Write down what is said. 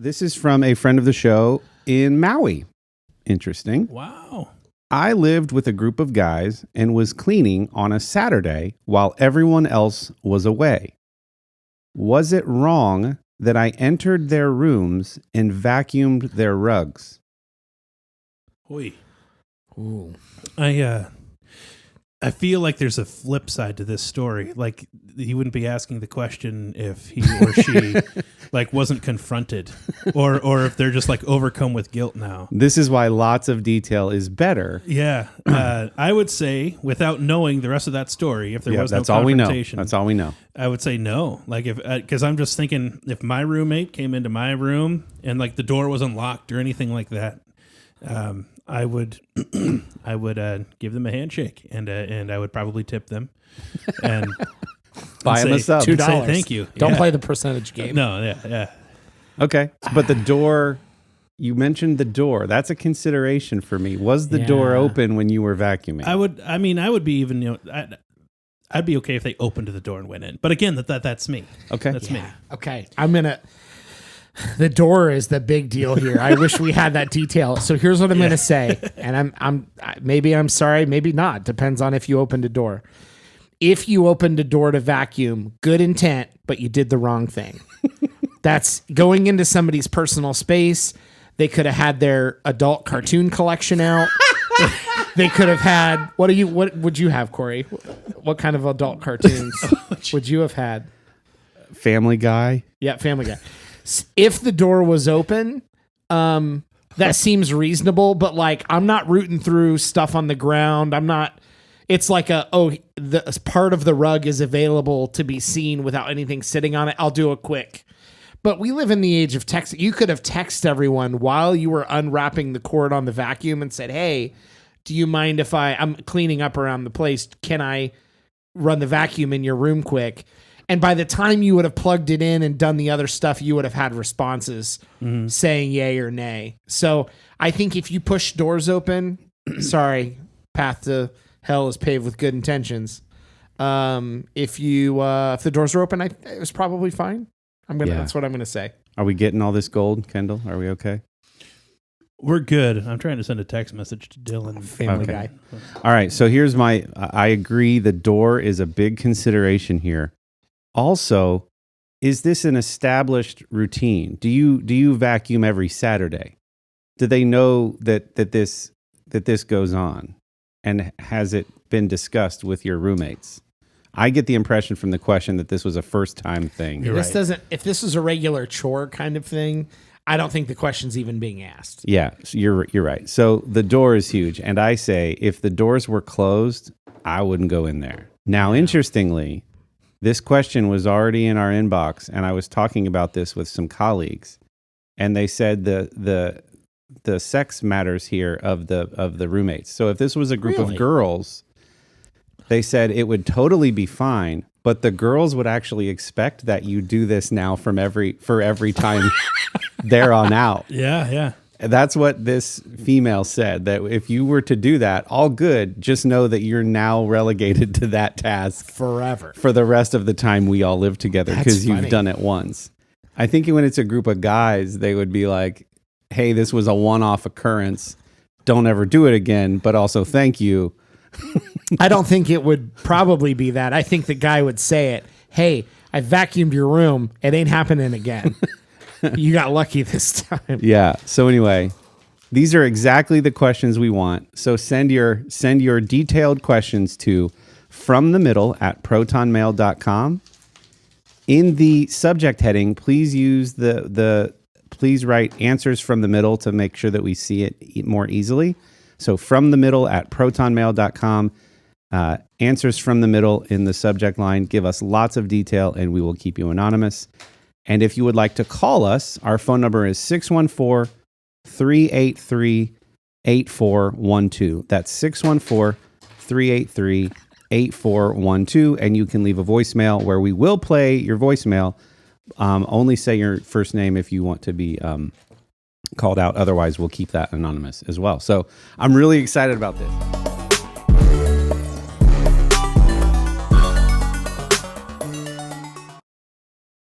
This is from a friend of the show in Maui. Interesting. Wow. I lived with a group of guys and was cleaning on a Saturday while everyone else was away. Was it wrong that I entered their rooms and vacuumed their rugs? Oi. Ooh. I feel like there's a flip side to this story. Like he wouldn't be asking the question if he or she like wasn't confronted or if they're just like overcome with guilt now. This is why lots of detail is better. Yeah. I would say without knowing the rest of that story, if there was that's no all we know. confrontation, That's all we know. I would say no. Like if, cause I'm just thinking if my roommate came into my room and like the door wasn't locked or anything like that, I would give them a handshake and I would probably tip them and Buy them a sub. Say $2. thank you. Don't Yeah. play the percentage game. No, yeah. Okay. But the door, you mentioned the door. That's a consideration for me. Was the door Yeah. open when you were vacuuming? I would be even, I'd be okay if they opened the door and went in. But again, that's me. Okay. That's me. Okay. The door is the big deal here. I wish we had that detail. So here's what I'm going to say. And I'm sorry, maybe not. Depends on if you opened a door. If you opened a door to vacuum, good intent, but you did the wrong thing. That's going into somebody's personal space. They could have had their adult cartoon collection out. They could have had, what would you have, Corey? What kind of adult cartoons would you have had? Family Guy. Yeah, Family Guy. If the door was open, that seems reasonable, but like I'm not rooting through stuff on the ground. It's like the part of the rug is available to be seen without anything sitting on it. I'll do it quick. But we live in the age of text. You could have texted everyone while you were unwrapping the cord on the vacuum and said, "Hey, do you mind if I'm cleaning up around the place? Can I run the vacuum in your room quick?" And by the time you would have plugged it in and done the other stuff, you would have had responses saying yay or nay. So I think if you push doors open, sorry, path to hell is paved with good intentions. If the doors are open, it was probably fine. That's what I'm gonna say. Are we getting all this gold, Kendall? Are we okay? We're good. I'm trying to send a text message to Dylan. Family Guy. All right. So here's I agree. The door is a big consideration here. Also, is this an established routine? Do you vacuum every Saturday? Do they know that this goes on? And has it been discussed with your roommates? I get the impression from the question that this was a first time thing. If this is a regular chore kind of thing, I don't think the question's even being asked. Yeah, so you're right. So the door is huge, and I say if the doors were closed, I wouldn't go in there. Now, interestingly, this question was already in our inbox, and I was talking about this with some colleagues, and they said the sex matters here of the roommates. So if this was a group of girls, they said it would totally be fine, but the girls would actually expect that you do this now for every time there on out. Yeah. That's what this female said, that if you were to do that, all good, just know that you're now relegated to that task Forever. for the rest of the time we all live together because you've done it once. I think when it's a group of guys, they would be like, hey, this was a one-off occurrence. Don't ever do it again, but also thank you. I don't think it would probably be that. I think the guy would say it. Hey, I vacuumed your room. It ain't happening again. You got lucky this time. Yeah. So anyway, these are exactly the questions we want. So send your detailed questions to fromthemiddle@protonmail.com. In the subject heading, please use please write answers from the middle to make sure that we see it more easily. So fromthemiddle@protonmail.com. Answers from the middle in the subject line. Give us lots of detail and we will keep you anonymous. And if you would like to call us, our phone number is 614-383-8412. That's 614-383-8412. And you can leave a voicemail where we will play your voicemail. Only say your first name if you want to be called out. Otherwise, we'll keep that anonymous as well. So I'm really excited about this.